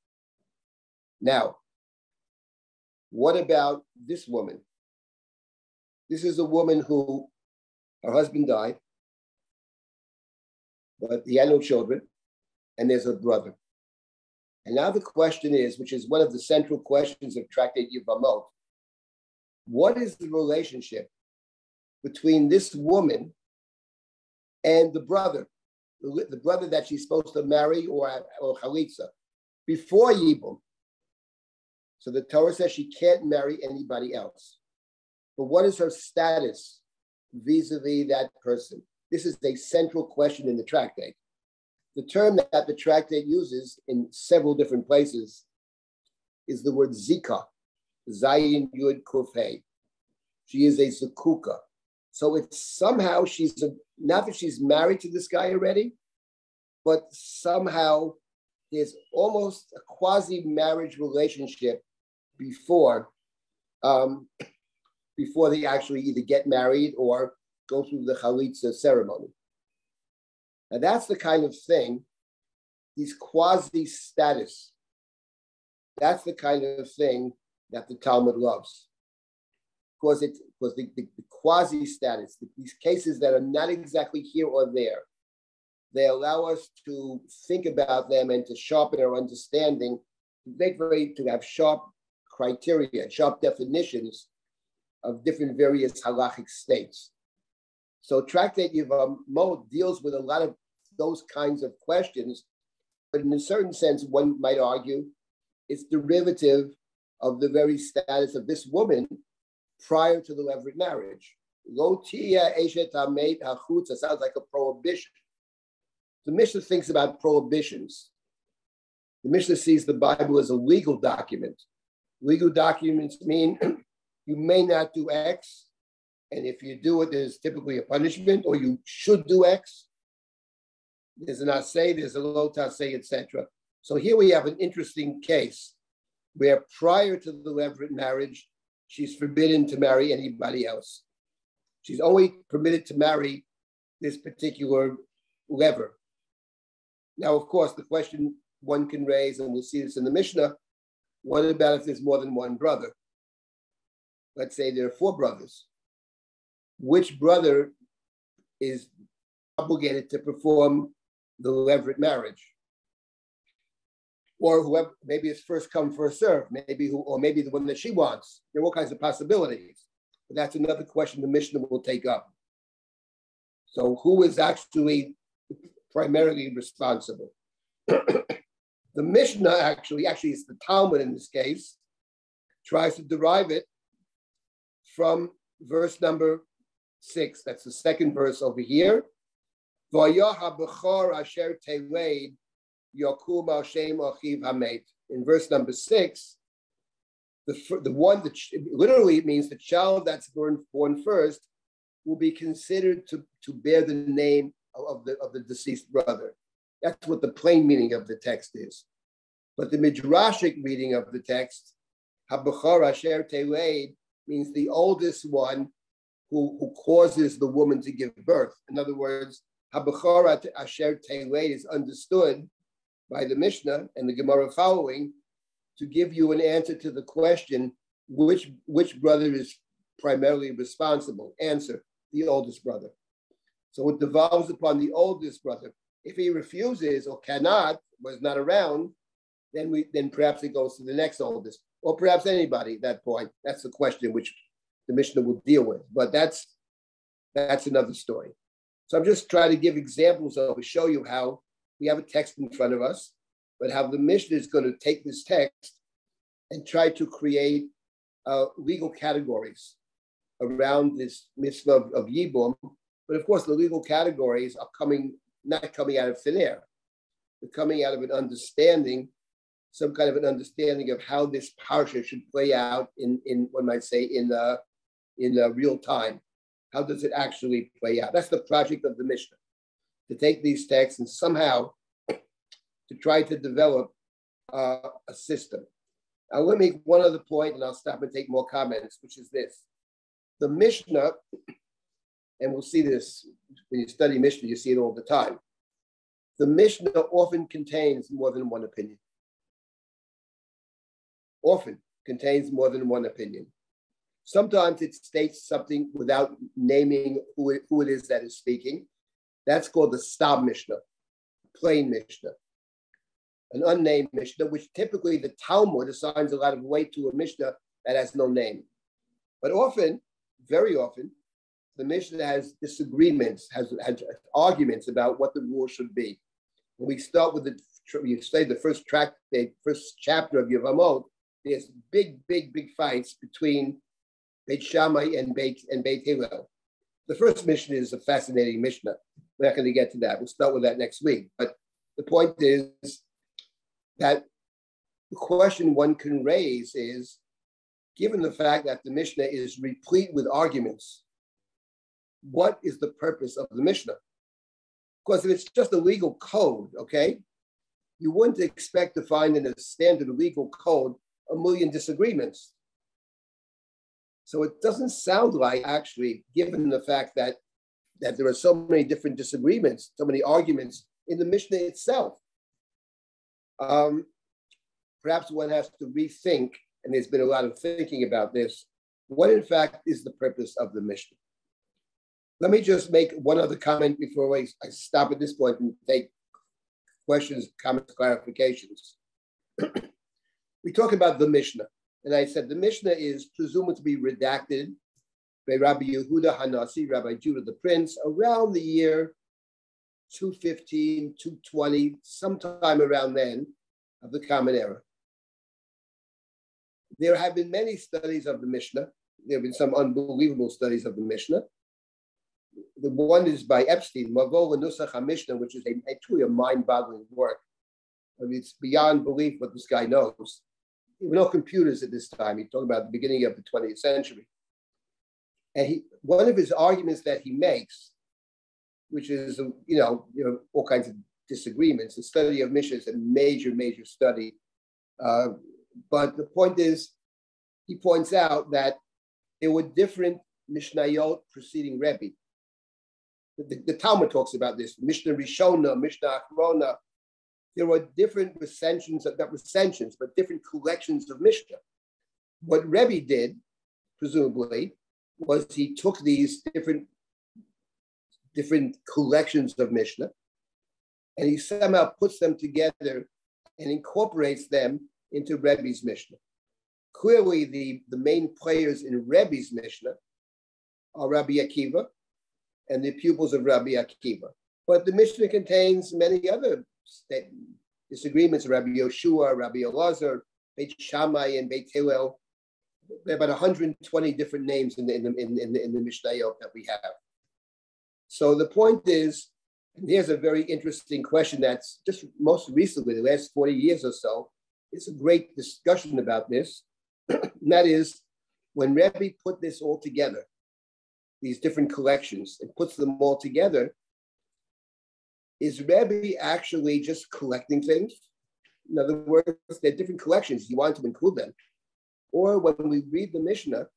S2: Now, what about this woman? This is a woman who, her husband died, but he had no children, and there's a brother. And now the question is, which is one of the central questions of Tractate Yevamot, what is the relationship between this woman and the brother that she's supposed to marry or chalitza, before Yibum? So the Torah says she can't marry anybody else. But what is her status vis-a-vis that person? This is a central question in the tractate. The term that the tractate uses in several different places is the word zika, zayin yud kuf hey. She is a zakuka. So it's somehow not that she's married to this guy already, but somehow there's almost a quasi-marriage relationship before they actually either get married or go through the chalitza ceremony. Now that's the kind of thing, these quasi-status, that's the kind of thing that the Talmud loves. Because the quasi-status, these cases that are not exactly here or there, they allow us to think about them and to sharpen our understanding, to have sharp criteria, sharp definitions of different various halachic states. So Tractate Yevamot deals with a lot of those kinds of questions, but in a certain sense, one might argue it's derivative of the very status of this woman prior to the levirate marriage. Lo tiyeh eshet hamet hachutza sounds like a prohibition. The Mishnah thinks about prohibitions. The Mishnah sees the Bible as a legal document. Legal documents mean you may not do X, and if you do it, there's typically a punishment, or you should do X. There's an asay, there's a lo tasay, etc. So here we have an interesting case where prior to the levirate marriage, she's forbidden to marry anybody else. She's only permitted to marry this particular lever. Now, of course, the question one can raise, and we'll see this in the Mishnah, what about if there's more than one brother? Let's say there are 4 brothers. Which brother is obligated to perform the levirate marriage? or whoever, maybe it's first come, first serve, or maybe the one that she wants. There are all kinds of possibilities. But that's another question the Mishnah will take up. So who is actually primarily responsible? The Mishnah actually it's the Talmud in this case, tries to derive it from verse number 6. That's the second verse over here. In verse number 6, the one that literally means the child that's born first will be considered to bear the name of the deceased brother. That's what the plain meaning of the text is. But the midrashic reading of the text, Habachar Asher Teleid, means the oldest one who causes the woman to give birth. In other words, Habachar Asher Teleid is understood by the Mishnah and the Gemara following to give you an answer to the question, which brother is primarily responsible? Answer, the oldest brother. So it devolves upon the oldest brother. If he refuses or cannot, or is not around, then perhaps it goes to the next oldest, or perhaps anybody at that point. That's the question which the Mishnah will deal with. But that's another story. So I'm just trying to give examples of to show you how we have a text in front of us, but how the Mishnah is going to take this text and try to create legal categories around this mitzvah of Yibum. But of course, the legal categories are not coming out of thin air. They're coming out of an understanding, some kind of an understanding of how this parsha should play out in one might say, in real time. How does it actually play out? That's the project of the Mishnah, to take these texts and somehow to try to develop a system. Now, let me make one other point, and I'll stop and take more comments, which is this. The Mishnah, and we'll see this when you study Mishnah, you see it all the time. The Mishnah often contains more than one opinion. Often contains more than one opinion. Sometimes it states something without naming who it is that is speaking. That's called the Stab Mishnah, plain Mishnah. An unnamed Mishnah, which typically the Talmud assigns a lot of weight to a Mishnah that has no name. But often, very often, the Mishnah has disagreements, has arguments about what the rule should be. When we start with we study the first tractate, first chapter of Yevamot, there's big fights between Beit Shammai and Beit Hillel. The first Mishnah is a fascinating Mishnah. We're not going to get to that. We'll start with that next week. But the point is that the question one can raise is, given the fact that the Mishnah is replete with arguments, what is the purpose of the Mishnah? Because if it's just a legal code, okay, you wouldn't expect to find in a standard legal code a million disagreements. So it doesn't sound like, actually, given the fact that there are so many different disagreements, so many arguments in the Mishnah itself. Perhaps one has to rethink, and there's been a lot of thinking about this, what in fact is the purpose of the Mishnah? Let me just make one other comment before I stop at this point and take questions, comments, clarifications. We talk about the Mishnah, and I said the Mishnah is presumed to be redacted by Rabbi Yehuda Hanasi, Rabbi Judah the Prince, around the year 215, 220, sometime around then of the Common Era. There have been many studies of the Mishnah. There have been some unbelievable studies of the Mishnah. The one is by Epstein, Mavo Nusach HaMishnah, which is truly a mind-boggling work. I mean, it's beyond belief what this guy knows. There were no computers at this time. He's talking about the beginning of the 20th century. And one of his arguments that he makes, which is, all kinds of disagreements. The study of Mishnah is a major study. But the point is, he points out that there were different mishnayot preceding Rebbe. The Talmud talks about this, Mishnah Rishona, Mishnah Achrona. There were different recensions, not recensions, but different collections of Mishnah. What Rebbe did, presumably, was he took these different collections of Mishnah, and he somehow puts them together and incorporates them into Rebbe's Mishnah. Clearly, the main players in Rebbe's Mishnah are Rabbi Akiva and the pupils of Rabbi Akiva. But the Mishnah contains many other disagreements, Rabbi Yoshua, Rabbi Elazar, Beit Shammai, and Beit Hillel. There are about 120 different names in the mishnayot that we have. So the point is, and here's a very interesting question that's just most recently, the last 40 years or so, it's a great discussion about this. And that is, when Rabbi put this all together, these different collections, and puts them all together, is Rabbi actually just collecting things? In other words, they're different collections. He wanted to include them. Or when we read the Mishnah,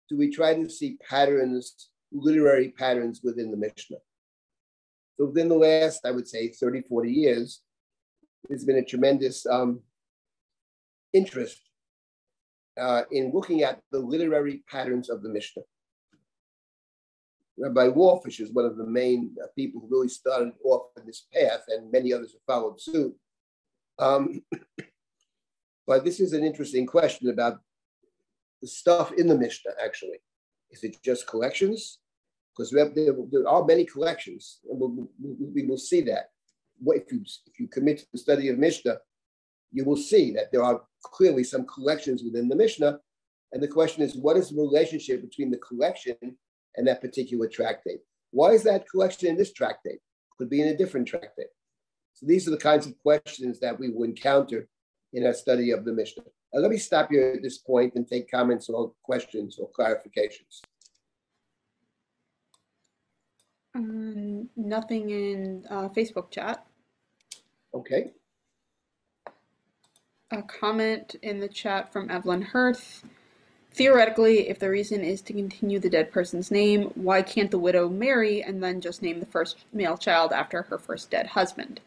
S2: do we try to see patterns, literary patterns within the Mishnah? So within the last, I would say, 30, 40 years, there's been a tremendous interest in looking at the literary patterns of the Mishnah. Rabbi Wolfish is one of the main people who really started off in this path, and many others have followed suit. But this is an interesting question about the stuff in the Mishnah, actually. Is it just collections? Because there are many collections, and we will see that. If you commit to the study of Mishnah, you will see that there are clearly some collections within the Mishnah. And the question is, what is the relationship between the collection and that particular tractate? Why is that collection in this tractate? Could be in a different tractate. So these are the kinds of questions that we will encounter in our study of the Mishnah. Let me stop here at this point and take comments or questions or clarifications.
S1: Nothing in Facebook chat.
S2: Okay.
S1: A comment in the chat from Evelyn Hirth. Theoretically, if the reason is to continue the dead person's name, why can't the widow marry and then just name the first male child after her first dead husband?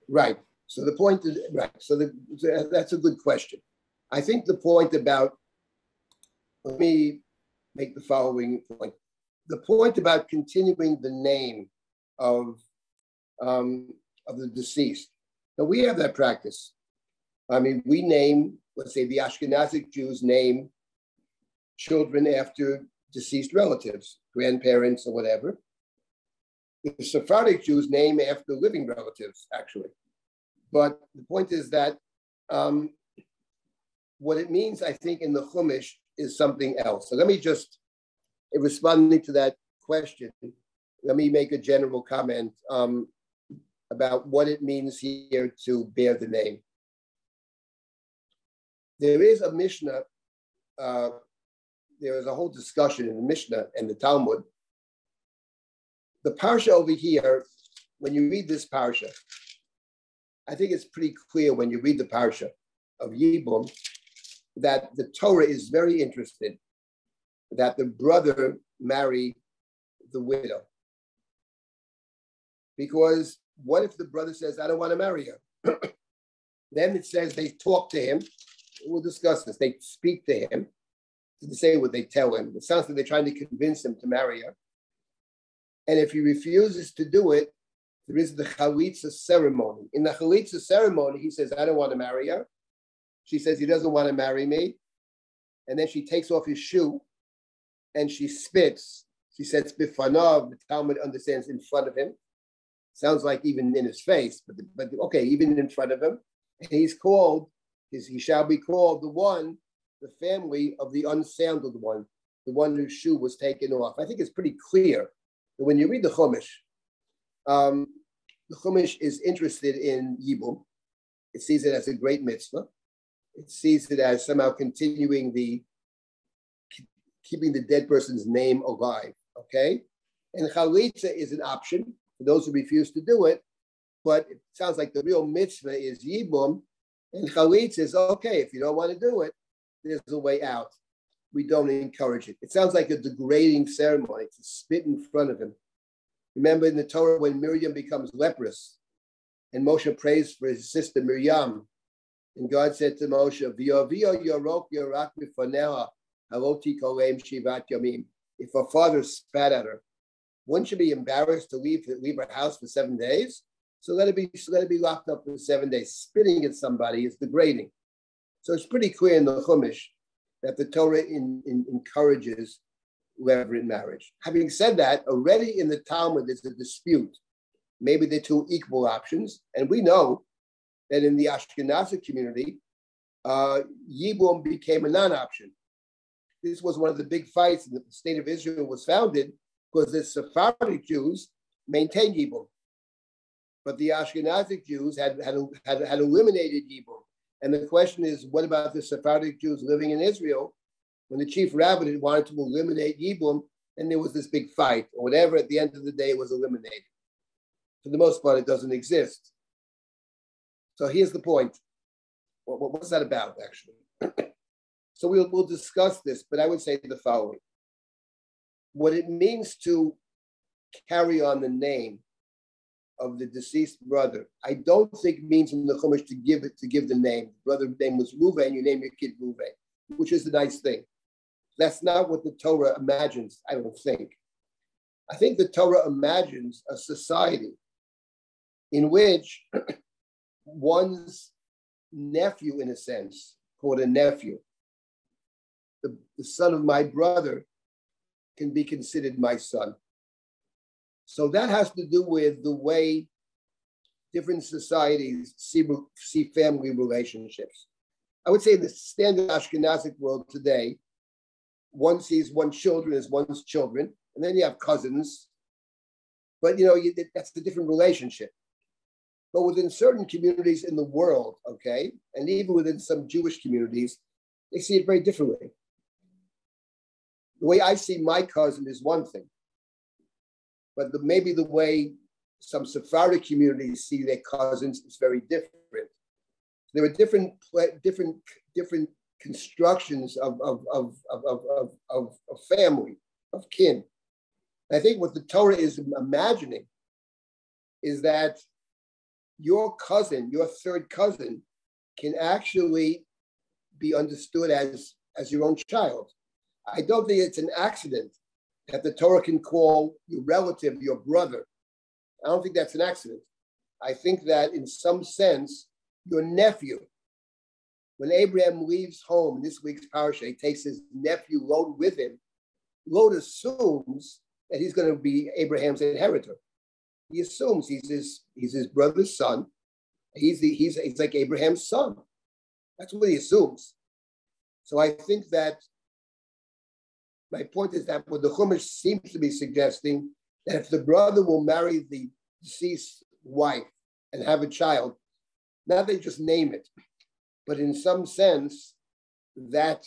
S2: Right. So the point is, right. So that's a good question. I think the point about, let me make the following point. The point about continuing the name of the deceased. Now we have that practice. I mean, we name, let's say the Ashkenazic Jews name children after deceased relatives, grandparents or whatever. The Sephardic Jews name after living relatives, actually. But the point is that what it means, I think, in the Chumash is something else. So let me just, in responding to that question, let me make a general comment about what it means here to bear the name. There is a Mishnah, there is a whole discussion in the Mishnah and the Talmud. The parsha over here, when you read this parsha, I think it's pretty clear when you read the parsha of Yibum that the Torah is very interested that the brother marry the widow. Because what if the brother says, I don't want to marry her? Then it says they talk to him. We'll discuss this. They speak to him. To say what they tell him. It sounds like they're trying to convince him to marry her. And if he refuses to do it, there is the chalitza ceremony. In the chalitza ceremony, he says, I don't want to marry her. She says, he doesn't want to marry me. And then she takes off his shoe and she spits. She says, bifanav, the Talmud understands in front of him. Sounds like even in his face, but okay, even in front of him. And he's called, he shall be called the family of the unsandaled one, the one whose shoe was taken off. I think it's pretty clear that when you read the Chumash is interested in Yibum. It sees it as a great mitzvah. It sees it as somehow continuing keeping the dead person's name alive, okay? And chalitza is an option for those who refuse to do it, but it sounds like the real mitzvah is Yibum, and chalitza is, okay, if you don't want to do it, there's a way out. We don't encourage it. It sounds like a degrading ceremony to spit in front of him. Remember in the Torah when Miriam becomes leprous and Moshe prays for his sister Miriam, and God said to Moshe, "V'yavio yorok yorak mifaneha haloti kolem shivat yamim." If her father spat at her, wouldn't she be embarrassed to leave her house for 7 days? So let it be locked up for 7 days. Spitting at somebody is degrading. So it's pretty clear in the Chumash that the Torah encourages levirate marriage. Having said that, already in the Talmud there's a dispute. Maybe they're two equal options, and we know that in the Ashkenazi community, Yibum became a non-option. This was one of the big fights, and the state of Israel was founded because the Sephardic Jews maintained Yibum, but the Ashkenazic Jews had eliminated Yibum. And the question is, what about the Sephardic Jews living in Israel? When the chief rabbi wanted to eliminate Yibum, and there was this big fight, or whatever, at the end of the day, it was eliminated. For the most part, it doesn't exist. So here's the point. What's that about, actually? So we'll discuss this, but I would say the following. What it means to carry on the name of the deceased brother, I don't think means in the Chumash to give the name. The brother's name was Ruvain, you name your kid Ruvain, which is a nice thing. That's not what the Torah imagines, I don't think. I think the Torah imagines a society in which one's nephew, in a sense, called a nephew, the son of my brother, can be considered my son. So that has to do with the way different societies see family relationships. I would say in the standard Ashkenazic world today, one sees one's children as one's children, and then you have cousins. But that's a different relationship. But within certain communities in the world, okay, and even within some Jewish communities, they see it very differently. The way I see my cousin is one thing, but maybe the way some Sephardic communities see their cousins is very different. There are different constructions of family, of kin. I think what the Torah is imagining is that your cousin, your third cousin, can actually be understood as your own child. I don't think it's an accident that the Torah can call your relative your brother. I don't think that's an accident. I think that in some sense, your nephew, when Abraham leaves home in this week's parasha, he takes his nephew Lot with him. Lot assumes that he's going to be Abraham's inheritor. He assumes he's his brother's son. He's like Abraham's son. That's what he assumes. So I think that my point is that what the Chumash seems to be suggesting, that if the brother will marry the deceased wife and have a child, not they just name it, but in some sense, that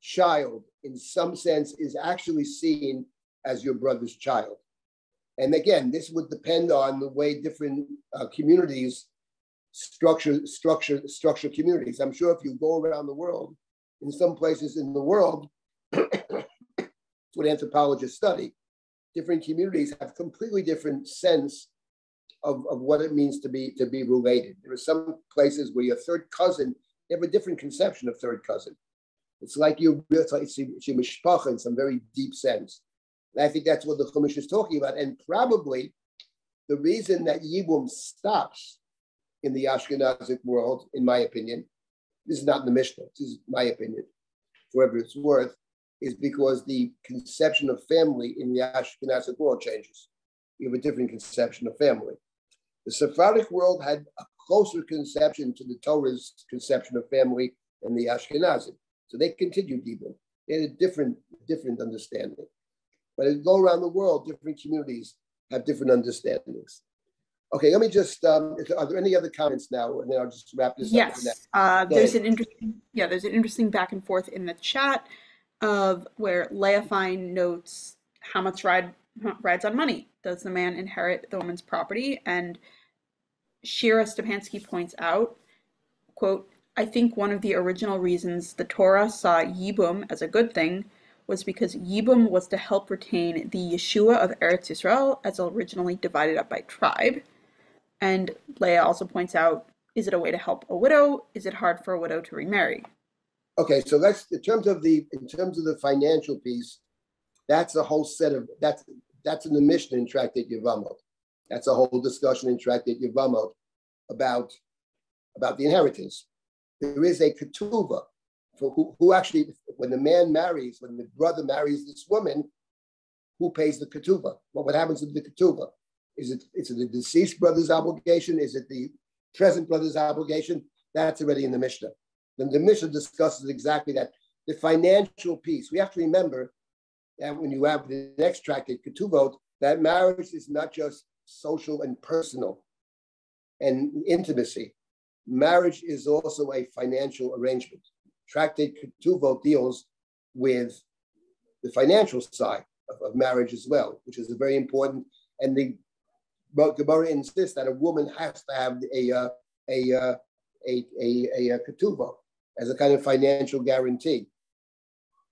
S2: child, in some sense, is actually seen as your brother's child. And again, this would depend on the way different communities structure communities. I'm sure if you go around the world, in some places in the world, it's what anthropologists study. Different communities have completely different sense of what it means to be related. There are some places where your third cousin, they have a different conception of third cousin. It's like your mishpacha in some very deep sense. And I think that's what the Chumash is talking about. And probably the reason that Yibum stops in the Ashkenazic world, in my opinion, this is not in the Mishnah, this is my opinion, for whatever it's worth, is because the conception of family in the Ashkenazic world changes. You have a different conception of family. The Sephardic world had a closer conception to the Torah's conception of family than the Ashkenazic. So they continued Yibum. They had a different understanding. But as you go around the world, different communities have different understandings. Okay, let me just, are there any other comments now? And then I'll just wrap this up.
S1: Yes, there's an interesting back and forth in the chat of where Leah Fine notes how much rides on money. Does the man inherit the woman's property? And Shira Stepansky points out, quote, I think one of the original reasons the Torah saw Yibum as a good thing was because Yibum was to help retain the Yeshua of Eretz Yisrael as originally divided up by tribe. And Leah also points out, is it a way to help a widow? Is it hard for a widow to remarry?
S2: Okay, so that's in terms of the financial piece, that's a whole set of that's in the Mishnah in Tractate Yevamot. That's a whole discussion in Tractate Yevamot about the inheritance. There is a ketuvah for who actually, when the man marries, when the brother marries this woman, who pays the ketuvah? What happens with the ketuvah? Is it the deceased brother's obligation? Is it the present brother's obligation? That's already in the Mishnah. Then the Mishnah discusses exactly that. The financial piece. We have to remember that when you have the next tractate, ketuvot, that marriage is not just social and personal and intimacy. Marriage is also a financial arrangement. Tractate ketuvot deals with the financial side of marriage as well, which is very important. And the Gemara insists that a woman has to have a ketuvah as a kind of financial guarantee.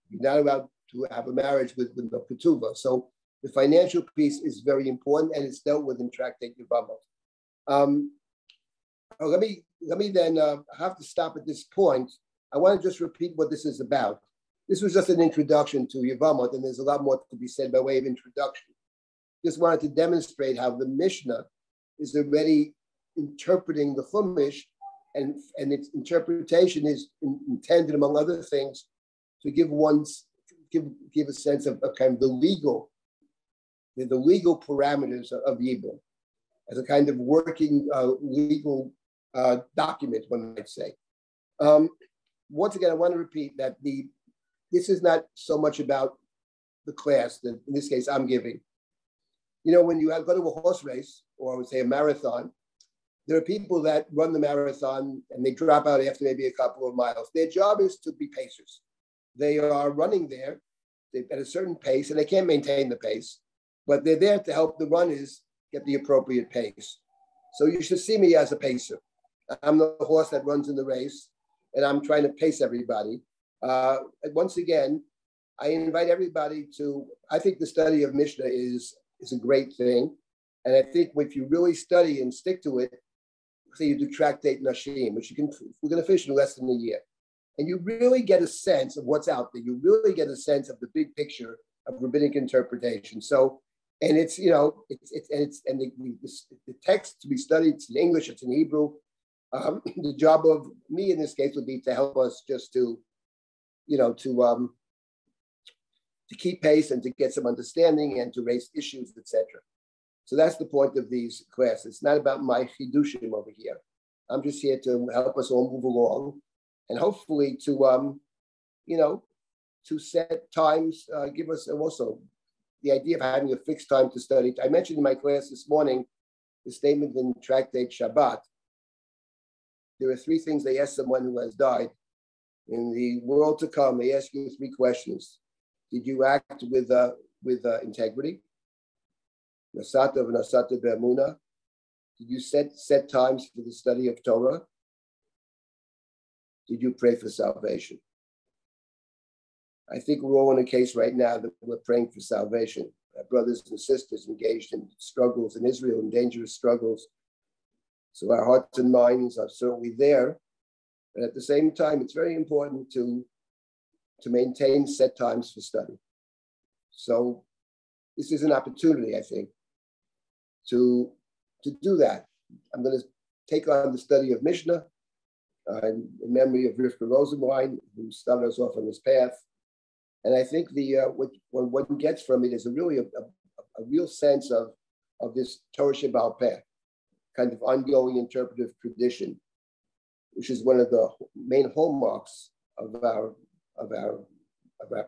S2: You're not allowed to have a marriage with no ketuvah. So the financial piece is very important, and it's dealt with in Tractate Yevamot. Let me then have to stop at this point. I want to just repeat what this is about. This was just an introduction to Yevamot, and there's a lot more to be said by way of introduction. Just wanted to demonstrate how the Mishnah is already interpreting the Chumash, and its interpretation is intended, among other things, to give a sense of kind of the legal parameters of Yibum as a kind of working legal document, one might say. Once again, I want to repeat that this is not so much about the class that, in this case, I'm giving. You know, when you go to a horse race, or I would say a marathon, there are people that run the marathon and they drop out after maybe a couple of miles. Their job is to be pacers. They are running there at a certain pace, and they can't maintain the pace, but they're there to help the runners get the appropriate pace. So you should see me as a pacer. I'm the horse that runs in the race, and I'm trying to pace everybody. And once again, I invite everybody to, I think the study of Mishnah is a great thing. And I think if you really study and stick to it, say you do Tractate Nashim, which we're going to finish in less than a year. And you really get a sense of what's out there. You really get a sense of the big picture of rabbinic interpretation. So, and it's, you know, the text to be studied, it's in English, it's in Hebrew. The job of me in this case would be to help us just to, you know, to keep pace and to get some understanding and to raise issues, etc. So that's the point of these classes. It's not about my chidushim over here. I'm just here to help us all move along, and hopefully to, you know, to set times, give us also the idea of having a fixed time to study. I mentioned in my class this morning the statement in Tractate Shabbat. There are three things they ask someone who has died. In the world to come, they ask you three questions. Did you act with integrity? Nasata v'nasata be'amuna. Did you set times for the study of Torah? Did you pray for salvation? I think we're all in a case right now that we're praying for salvation. Our brothers and sisters engaged in struggles in Israel, in dangerous struggles. So our hearts and minds are certainly there. But at the same time, it's very important to maintain set times for study. So this is an opportunity, I think, to do that. I'm going to take on the study of Mishnah in memory of Rifka Rosenwein, who started us off on this path. And I think what one gets from it is a real sense of this Torah Sheba'al Peh, kind of ongoing interpretive tradition, which is one of the main hallmarks of our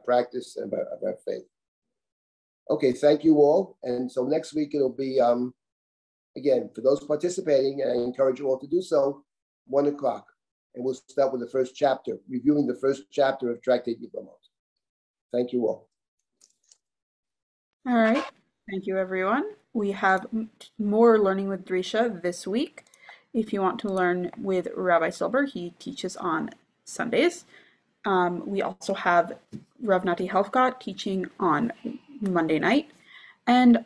S2: practice and of our faith. Okay, thank you all. And so next week it'll be, again, for those participating, and I encourage you all to do so, 1 o'clock. And we'll start with the first chapter, reviewing the first chapter of Tractate Yevamot. Thank you all.
S1: All right. Thank you, everyone. We have more Learning with Drisha this week. If you want to learn with Rabbi Silber, he teaches on Sundays. We also have Rav Nati Helfgott teaching on Monday night, and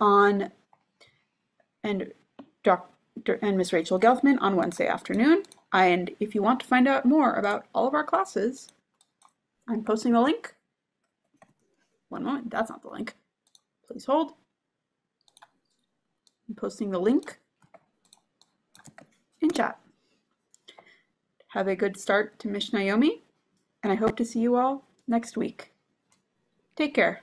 S1: Miss Rachel Gelfman on Wednesday afternoon. And if you want to find out more about all of our classes, I'm posting the link. One moment, that's not the link. Please hold. I'm posting the link in chat. Have a good start to Mishnah Yomit, and I hope to see you all next week. Take care.